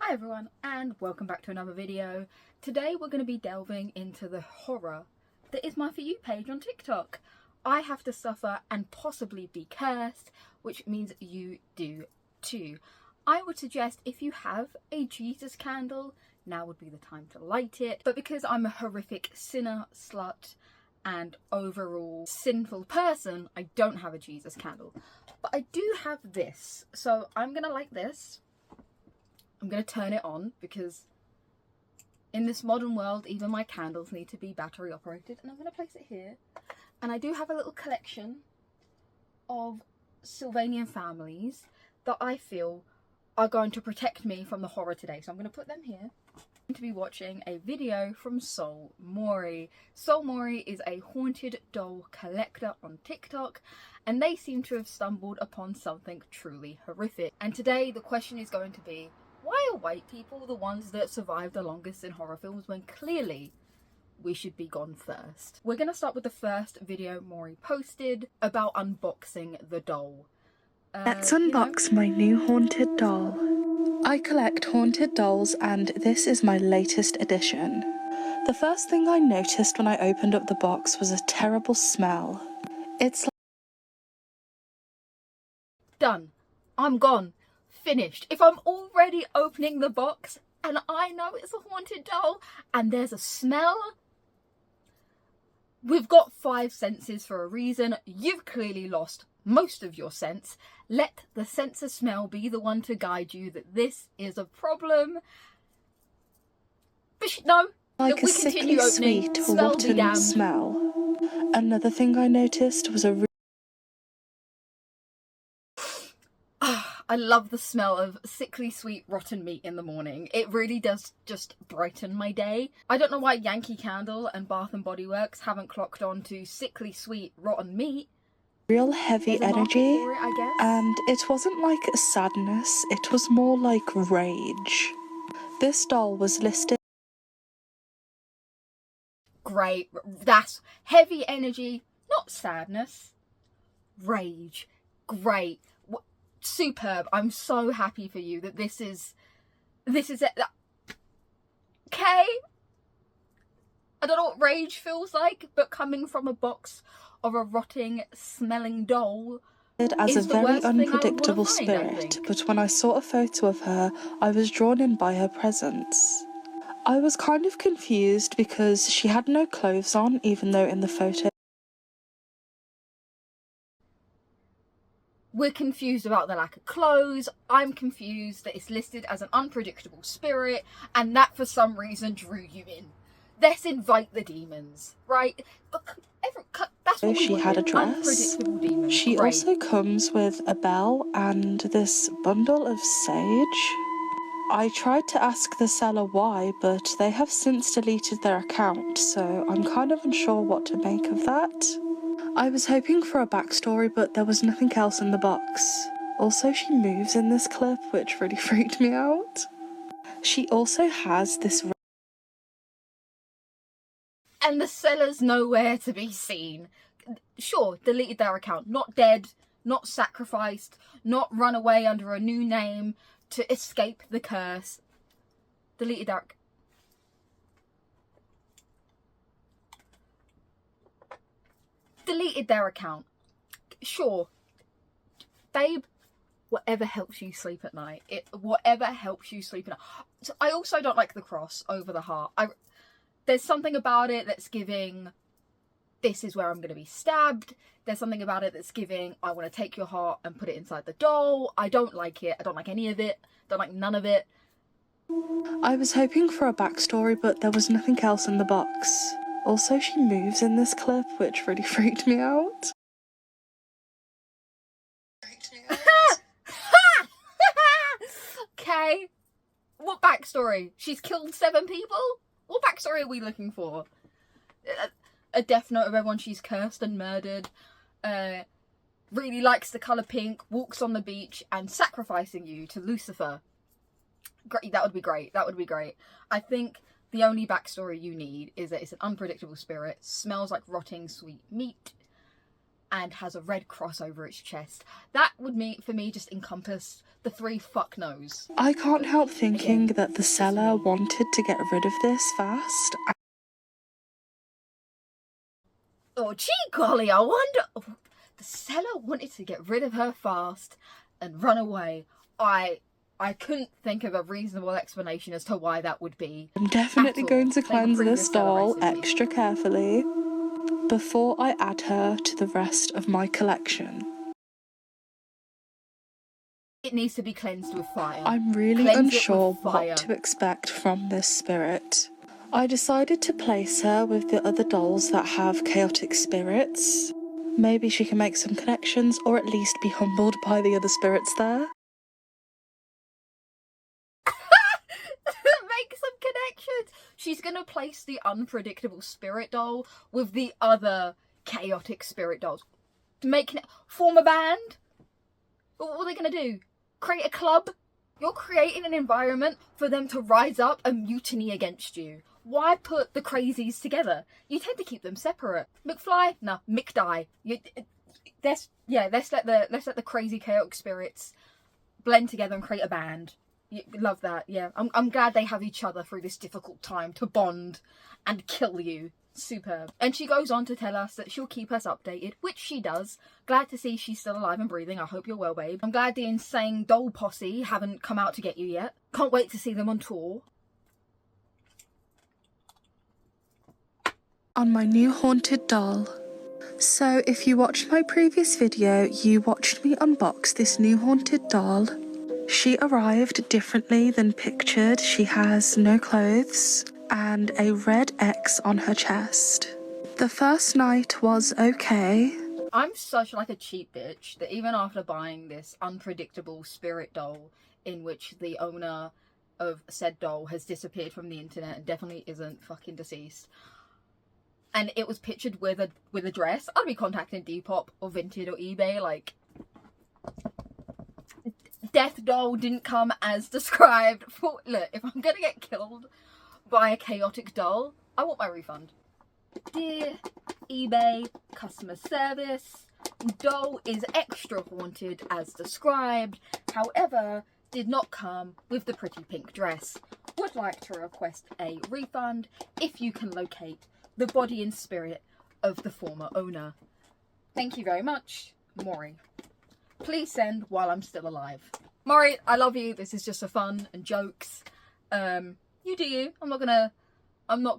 Hi everyone and welcome back to another video. Today we're going to be delving into the horror that is my For You page on TikTok. I have to suffer and possibly be cursed, which means you do too. I would suggest if you have a Jesus candle, now would be the time to light it. But because I'm a horrific sinner, slut and overall sinful person, I don't have a Jesus candle. But I do have this. So I'm going to light this. I'm going to turn it on because in this modern world, even my candles need to be battery operated. And I'm going to place it here. And I do have a little collection of Sylvanian families that I feel are going to protect me from the horror today. So I'm going to put them here. I'm going to be watching a video from Soul Mori. Soul Mori is a haunted doll collector on TikTok. And they seem to have stumbled upon something truly horrific. And today the question is going to be, why are white people the ones that survive the longest in horror films when clearly we should be gone first? We're going to start with the first video Maury posted about unboxing the doll. Let's unbox my new haunted doll. I collect haunted dolls and this is my latest addition. The first thing I noticed when I opened up the box was a terrible smell. It's like... Done. I'm gone. Finished. If I'm already opening the box and I know it's a haunted doll and there's a smell, we've got 5 senses for a reason. You've clearly lost most of your sense. Let the sense of smell be the one to guide you that this is a problem. But no, like a sickly sweet rotten smell. Another thing I noticed was a I love the smell of sickly sweet rotten meat in the morning. It really does just brighten my day. I don't know why Yankee Candle and Bath and Body Works haven't clocked on to sickly sweet rotten meat. Real heavy energy, I guess. And it wasn't like a sadness, it was more like rage. This doll was listed. Great, that's heavy energy, not sadness. Rage, great. Superb. I'm so happy for you that this is it. Okay, I don't know what rage feels like, but coming from a box of a rotting smelling doll As a very unpredictable spirit, but when I saw a photo of her, I was drawn in by her presence. I was kind of confused because she had no clothes on, even though in the photo... We're confused about the lack of clothes. I'm confused that it's listed as an unpredictable spirit and that for some reason drew you in. Let's invite the demons, right? That's what she had a dress. Unpredictable demons. She Great. also comes with a bell and this bundle of sage. I tried to ask the seller why, but they have since deleted their account, so I'm kind of unsure what to make of that. I was hoping for a backstory, but there was nothing else in the box. Also, she moves in this clip, which really freaked me out. She also has this... And the seller's nowhere to be seen. Sure, deleted their account. Not dead, not sacrificed, not run away under a new name to escape the curse. Deleted their account. Deleted their account. Sure. Babe, whatever helps you sleep at night. Whatever helps you sleep at night. So I also don't like the cross over the heart. There's something about it that's giving, this is where I'm going to be stabbed. There's something about it that's giving, I want to take your heart and put it inside the doll. I don't like it. I don't like any of it. Don't like none of it. I was hoping for a backstory, but there was nothing else in the box. Also, she moves in this clip, which really freaked me out. Okay. What backstory? She's killed 7 people? What backstory are we looking for? A death note of everyone she's cursed and murdered. Really likes the colour pink, walks on the beach, and sacrificing you to Lucifer. Great, that would be great. That would be great. I think the only backstory you need is that it's an unpredictable spirit, smells like rotting sweet meat, and has a red cross over its chest. That would for me just encompass the 3 fuck no's. I can't help thinking Again, that the seller wanted to get rid of this fast. Oh, gee golly, I wonder... Oh, the seller wanted to get rid of her fast and run away. I couldn't think of a reasonable explanation as to why that would be. I'm definitely going to cleanse this doll extra carefully before I add her to the rest of my collection. It needs to be cleansed with fire. I'm really Cleanse unsure what to expect from this spirit. I decided to place her with the other dolls that have chaotic spirits. Maybe she can make some connections, or at least be humbled by the other spirits there. Make some connections. She's gonna place the unpredictable spirit doll with the other chaotic spirit dolls. Form a band. What are they gonna do? Create a club? You're creating an environment for them to rise up and mutiny against you. Why put the crazies together? You tend to keep them separate. McFly? Nah, McDie. Let's let the crazy chaotic spirits blend together and create a band. Love that. Yeah, I'm glad they have each other through this difficult time to bond and kill you. Superb. And she goes on to tell us that she'll keep us updated, which she does. Glad to see she's still alive and breathing. I hope you're well, babe. I'm glad the insane doll posse haven't come out to get you yet. Can't wait to see them on tour. On my new haunted doll. So if you watched my previous video, you watched me unbox this new haunted doll. She arrived differently than pictured. She has no clothes and a red X on her chest. The first night was okay. I'm such like a cheap bitch that even after buying this unpredictable spirit doll in which the owner of said doll has disappeared from the internet and definitely isn't fucking deceased, and it was pictured with a dress, I'd be contacting Depop or Vinted or eBay. Like, death doll didn't come as described. Look, if I'm gonna get killed by a chaotic doll, I want my refund. Dear eBay customer service, doll is extra haunted as described, however did not come with the pretty pink dress. Would like to request a refund if you can locate the body and spirit of the former owner. Thank you very much, Maury. Please send while I'm still alive. Maury, I love you. This is just for fun and jokes. You do you. I'm not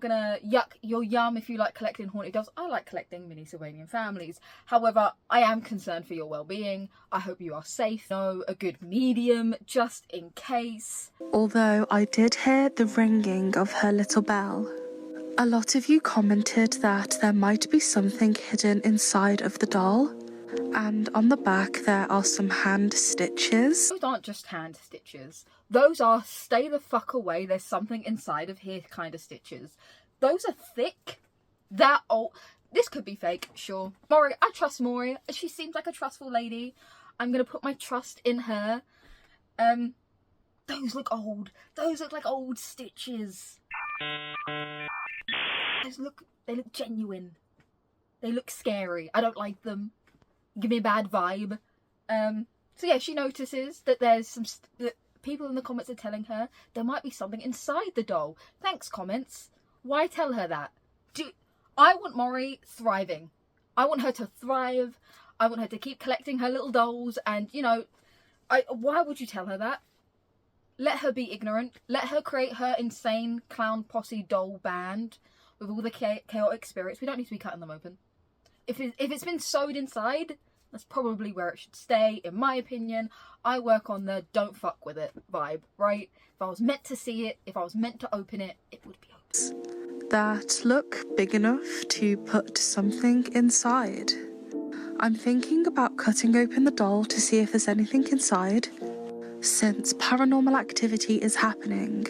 gonna yuck your yum if you like collecting haunted dolls. I like collecting mini Sylvanian families. However, I am concerned for your well-being. I hope you are safe. Know a good medium, just in case. Although I did hear the ringing of her little bell. A lot of you commented that there might be something hidden inside of the doll. And on the back there are some hand stitches. Those aren't just hand stitches. Those are stay the fuck away, there's something inside of here kind of stitches. Those are thick. That old. This could be fake, sure. Maury, I trust Maury. She seems like a trustful lady. I'm gonna put my trust in her. Those look old. Those look like old stitches. They look genuine. They look scary. I don't like them. Give me a bad vibe. So yeah, she notices that there's that people in the comments are telling her there might be something inside the doll. Thanks, comments. Why tell her that? I want Maury thriving. I want her to thrive. I want her to keep collecting her little dolls, and you know, why would you tell her that? Let her be ignorant. Let her create her insane clown posse doll band with all the chaotic spirits. We don't need to be cutting them open. If it's been sewed inside, that's probably where it should stay, in my opinion. I work on the don't fuck with it vibe, right? If I was meant to see it, if I was meant to open it, it would be open. That look big enough to put something inside. I'm thinking about cutting open the doll to see if there's anything inside, since paranormal activity is happening.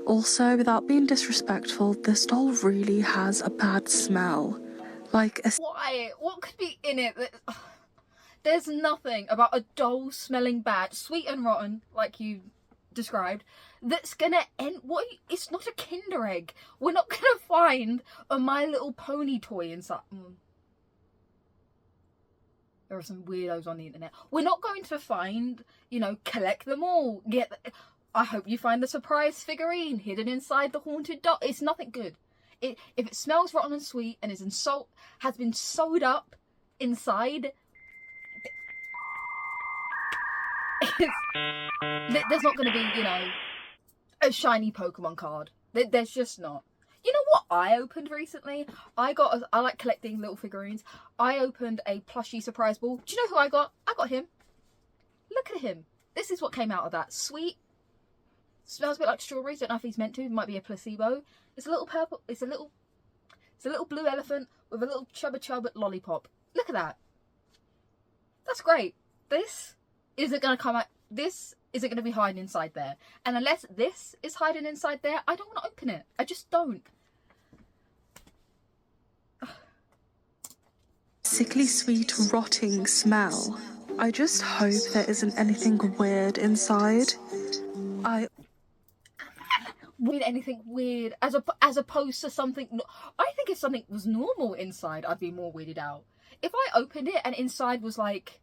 Also, without being disrespectful, this doll really has a bad smell. Like a... Why? What could be in it? There's nothing about a doll smelling bad, sweet and rotten, like you described, that's gonna end... What? It's not a Kinder Egg. We're not gonna find a My Little Pony toy inside. There are some weirdos on the internet. We're not going to find, you know, collect them all. I hope you find the surprise figurine hidden inside the haunted doll. It's nothing good. If it smells rotten and sweet and has been sewed up inside, there's not going to be, you know, a shiny Pokemon card. There's just not. You know what I opened recently? I like collecting little figurines. I opened a plushie surprise ball. Do you know who I got? I got him. Look at him. This is what came out of that. Sweet. Smells a bit like strawberries. Don't know if he's meant to. It might be a placebo. It's a little purple. It's a little blue elephant with a little chubba lollipop. Look at that. That's great. This isn't going to come out. This isn't going to be hiding inside there. And unless this is hiding inside there, I don't want to open it. I just don't. Sickly sweet rotting smell. I just hope there isn't anything weird inside. Anything weird as opposed to something. I think if something was normal inside, I'd be more weirded out. If I opened it and inside was like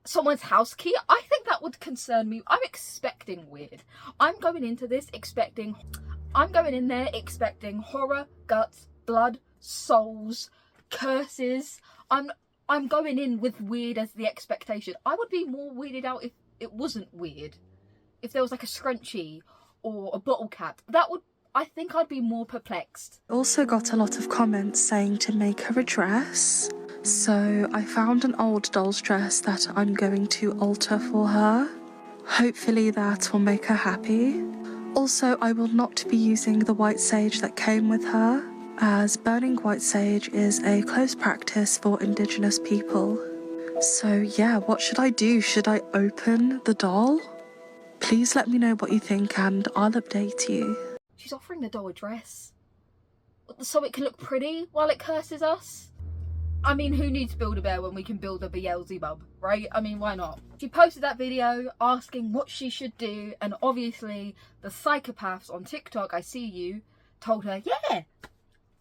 someone's house key, I think that would concern me. I'm expecting weird. I'm going in there expecting horror, guts, blood, souls, curses. I'm going in with weird as the expectation. I would be more weirded out if it wasn't weird. If there was like a scrunchie or a bottle cap, I think I'd be more perplexed. Also got a lot of comments saying to make her a dress. So I found an old doll's dress that I'm going to alter for her. Hopefully that will make her happy. Also, I will not be using the white sage that came with her, as burning white sage is a close practice for Indigenous people. So yeah, what should I do? Should I open the doll? Please let me know what you think and I'll update you. She's offering the doll a dress so it can look pretty while it curses us. I mean, who needs Build-A-Bear when we can build a Beelzebub, right? I mean, why not? She posted that video asking what she should do, and obviously the psychopaths on TikTok, I see you, told her, yeah,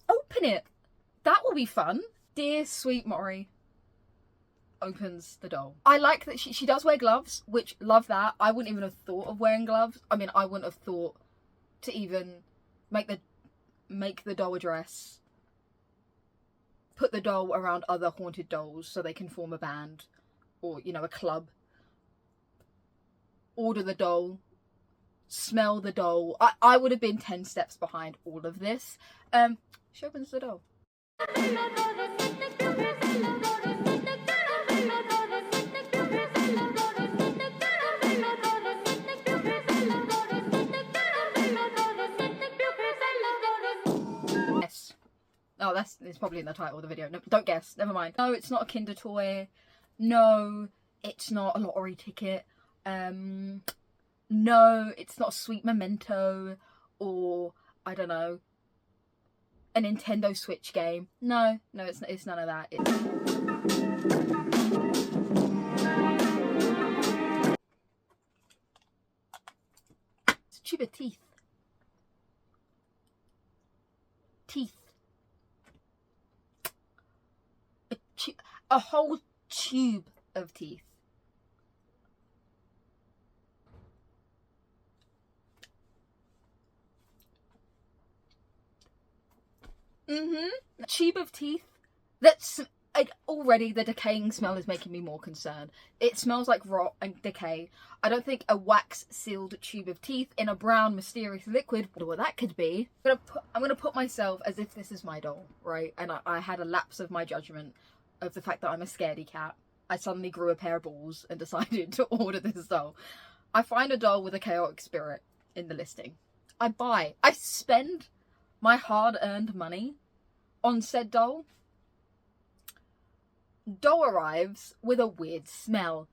open it. That will be fun. Dear sweet Mori opens the doll. I like that she does wear gloves, which, love that. I wouldn't even have thought of wearing gloves. I mean, I wouldn't have thought to even make the doll a dress. Put the doll around other haunted dolls so they can form a band or, you know, a club. Order the doll. Smell the doll. I would have been 10 steps behind all of this. She opens the doll. Yes. Oh, it's probably in the title of the video. No, don't guess. Never mind. No, it's not a Kinder toy. No, it's not a lottery ticket. No, it's not a sweet memento or, I don't know, a Nintendo Switch game. No, it's none of that. It's a tube of teeth. A whole tube of teeth. A tube of teeth. That's already the decaying smell is making me more concerned. It smells like rot and decay. I don't think a wax sealed tube of teeth in a brown mysterious liquid, what that could be. I'm gonna put myself as if this is my doll, right? And I had a lapse of my judgment of the fact that I'm a scaredy cat. I suddenly grew a pair of balls and decided to order this doll. I find a doll with a chaotic spirit in the listing. I spend my hard-earned money on said doll. Doll arrives with a weird smell.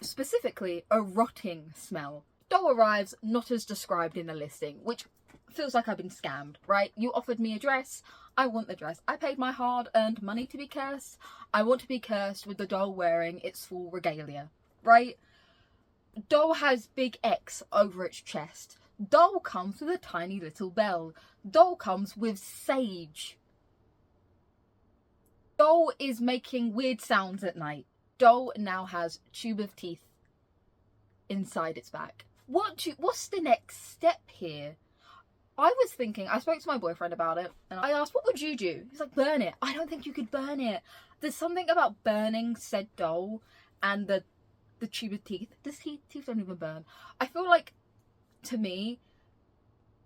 Specifically, a rotting smell. Doll arrives not as described in the listing, which feels like I've been scammed, right? You offered me a dress. I want the dress. I paid my hard-earned money to be cursed. I want to be cursed with the doll wearing its full regalia, right? Doll has big X over its chest. Doll comes with a tiny little bell. Doll comes with sage. Doll is making weird sounds at night. Doll now has tube of teeth inside its back. What's the next step here? I was thinking, I spoke to my boyfriend about it, and I asked, what would you do? He's like, burn it. I don't think you could burn it. There's something about burning said doll and the tube of teeth. This teeth don't even burn. I feel like, to me,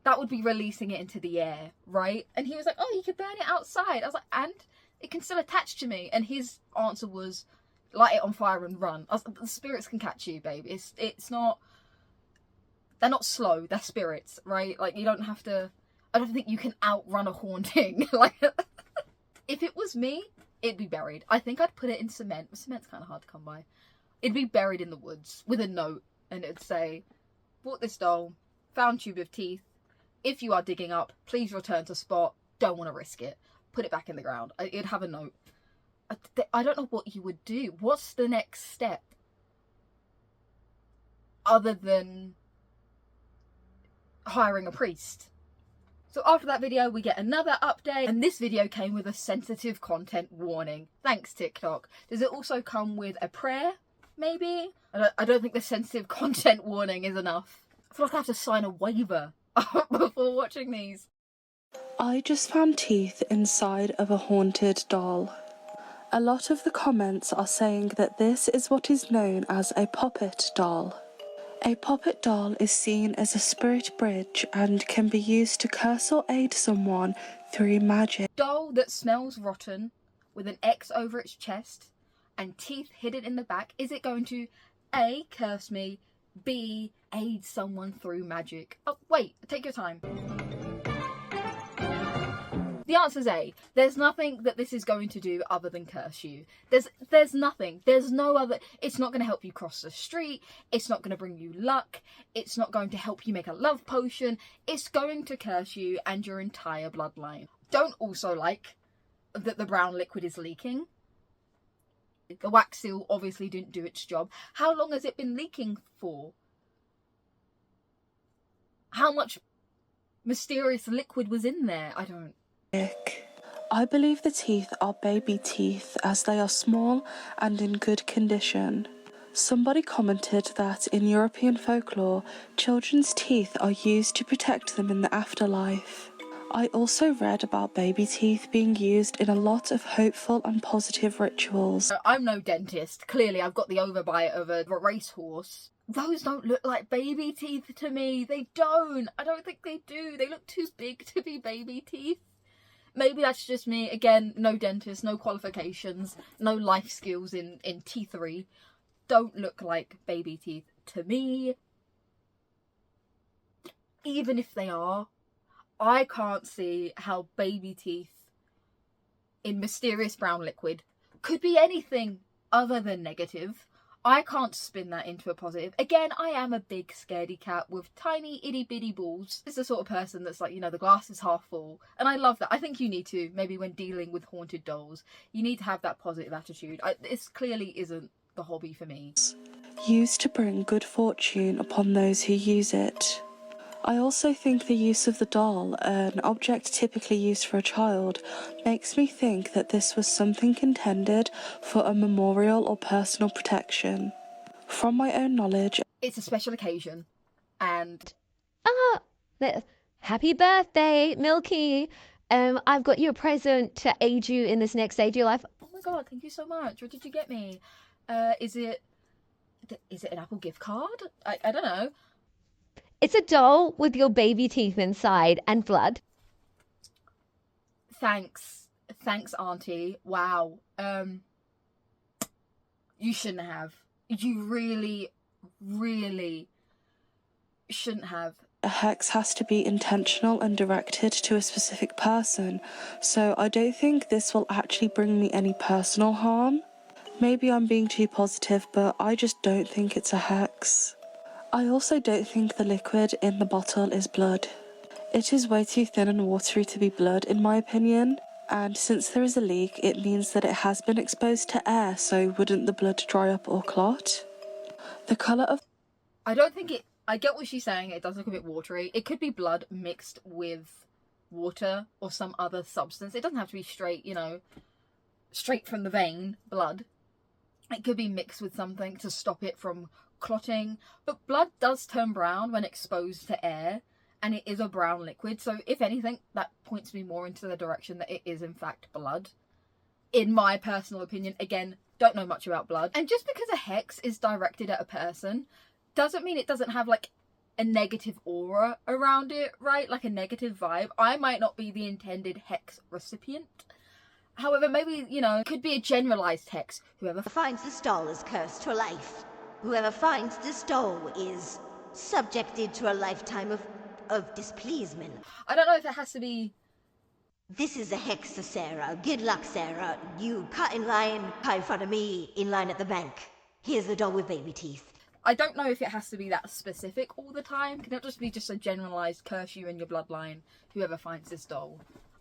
that would be releasing it into the air, right? And he was like, oh, you could burn it outside. I was like, and it can still attach to me. And his answer was, light it on fire and run. I was like, the spirits can catch you, babe. It's not, they're not slow, they're spirits, right? Like, you don't have to, I don't think you can outrun a haunting. Like, if it was me, it'd be buried. I think I'd put it in cement. Cement's kind of hard to come by. It'd be buried in the woods with a note, and it'd say, bought this doll, found tube of teeth. If you are digging up, please return to spot. Don't want to risk it. Put it back in the ground. It'd have a note. I don't know what you would do. What's the next step? Other than hiring a priest. So after that video, we get another update, and this video came with a sensitive content warning. Thanks, TikTok. Does it also come with a prayer, maybe? I don't think the sensitive content warning is enough. I feel like I have to sign a waiver before watching these. I just found teeth inside of a haunted doll. A lot of the comments are saying that this is what is known as a puppet doll. A puppet doll is seen as a spirit bridge and can be used to curse or aid someone through magic. Doll that smells rotten with an X over its chest and teeth hidden in the back, is it going to A, curse me, B, aid someone through magic? Oh, wait, take your time. The answer's A. There's nothing that this is going to do other than curse you. There's nothing. There's no other. It's not going to help you cross the street. It's not going to bring you luck. It's not going to help you make a love potion. It's going to curse you and your entire bloodline. Don't also like that the brown liquid is leaking. The wax seal obviously didn't do its job. How long has it been leaking for? How much mysterious liquid was in there? I don't... I believe the teeth are baby teeth as they are small and in good condition. Somebody commented that in European folklore, children's teeth are used to protect them in the afterlife. I also read about baby teeth being used in a lot of hopeful and positive rituals. I'm no dentist. Clearly, I've got the overbite of a racehorse. Those don't look like baby teeth to me. They don't. I don't think they do. They look too big to be baby teeth. Maybe that's just me. Again, no dentist, no qualifications, no life skills in teethery. Don't look like baby teeth to me. Even if they are, I can't see how baby teeth in mysterious brown liquid could be anything other than negative. I can't spin that into a positive. Again, I am a big scaredy cat with tiny itty bitty balls. This is the sort of person that's like, you know, the glass is half full. And I love that. I think you need to, maybe when dealing with haunted dolls, you need to have that positive attitude. This clearly isn't the hobby for me. Used to bring good fortune upon those who use it. I also think the use of the doll, an object typically used for a child, makes me think that this was something intended for a memorial or personal protection. From my own knowledge, it's a special occasion, and happy birthday, Milky. I've got you a present to aid you in this next stage of your life. Oh my god, thank you so much. What did you get me? Is it an Apple gift card? I don't know. It's a doll with your baby teeth inside and blood. Thanks, Auntie. Wow. You shouldn't have. You really, really shouldn't have. A hex has to be intentional and directed to a specific person, so I don't think this will actually bring me any personal harm. Maybe I'm being too positive, but I just don't think it's a hex. I also don't think the liquid in the bottle is blood. It is way too thin and watery to be blood, in my opinion, and since there is a leak, it means that it has been exposed to air, so wouldn't the blood dry up or clot? The colour of... I don't think it... I get what she's saying, it does look a bit watery. It could be blood mixed with water or some other substance. It doesn't have to be straight, you know, straight from the vein, blood. It could be mixed with something to stop it from clotting. But blood does turn brown when exposed to air, and it is a brown liquid. So if anything, that points me more into the direction that it is in fact blood. In my personal opinion, again, don't know much about blood. And just because a hex is directed at a person doesn't mean it doesn't have like a negative aura around it, right? Like a negative vibe. I might not be the intended hex recipient. However, maybe, you know, it could be a generalized hex. Whoever finds this doll is cursed for life. Whoever finds this doll is subjected to a lifetime of displeasement. I don't know if it has to be... This is a hex, Sarah. Good luck, Sarah. You cut in line, cut in front of me, in line at the bank. Here's the doll with baby teeth. I don't know if it has to be that specific all the time. Can it just be just a generalised curse you in your bloodline, whoever finds this doll?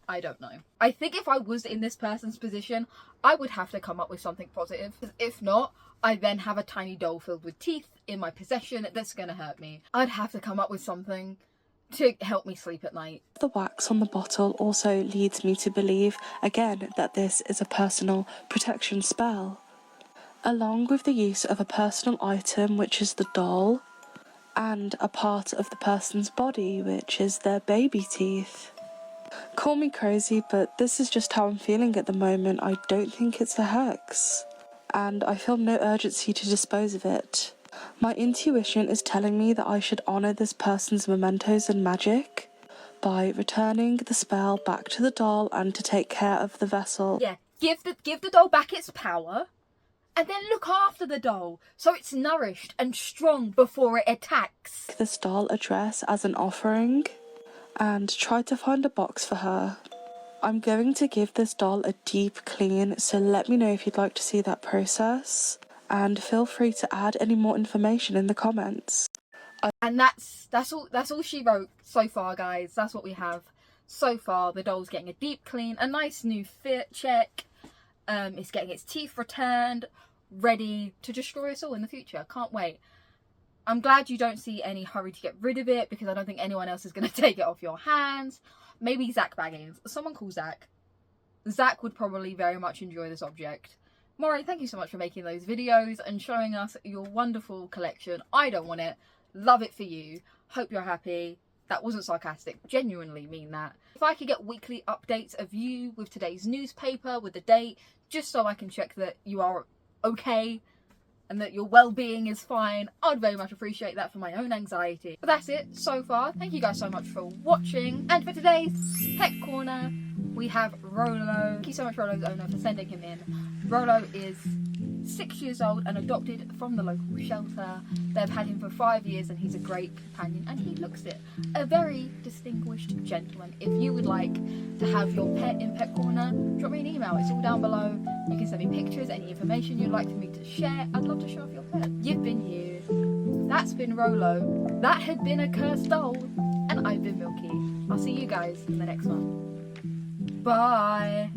I don't know. I think if I was in this person's position, I would have to come up with something positive. If not, I then have a tiny doll filled with teeth in my possession that's going to hurt me. I'd have to come up with something to help me sleep at night. The wax on the bottle also leads me to believe, again, that this is a personal protection spell, along with the use of a personal item, which is the doll, and a part of the person's body, which is their baby teeth. Call me crazy, but this is just how I'm feeling at the moment. I don't think it's a hex, and I feel no urgency to dispose of it. My intuition is telling me that I should honour this person's mementos and magic by returning the spell back to the doll and to take care of the vessel. Yeah, give the doll back its power, and then look after the doll so it's nourished and strong before it attacks. This doll a dress as an offering and try to find a box for her. I'm going to give this doll a deep clean, so let me know if you'd like to see that process, and feel free to add any more information in the comments. And that's all she wrote so far, guys. That's what we have so far. The doll's getting a deep clean, a nice new fit check. It's getting its teeth returned, ready to destroy us all in the future. Can't wait. I'm glad you don't see any hurry to get rid of it, because I don't think anyone else is going to take it off your hands. Maybe Zach Baggins. Someone call Zach. Zach would probably very much enjoy this object. Maury, thank you so much for making those videos and showing us your wonderful collection. I don't want it. Love it for you. Hope you're happy. That wasn't sarcastic. Genuinely mean that. If I could get weekly updates of you with today's newspaper, with the date, just so I can check that you are okay and that your well-being is fine, I'd very much appreciate that for my own anxiety. But that's it so far. Thank you guys so much for watching. And for today's Pet Corner, we have Rolo. Thank you so much, Rolo's owner, for sending him in. Rolo is 6 years old and adopted from the local shelter. They've had him for 5 years and he's a great companion, and he looks it. A very distinguished gentleman. If you would like to have your pet in Pet Corner, drop me an email. It's all down below. You can send me pictures, any information you'd like for me to share. I'd love to show off your pet. You've been you. That's been Rolo. That had been a cursed doll. And I've been Milky. I'll see you guys in the next one. Bye.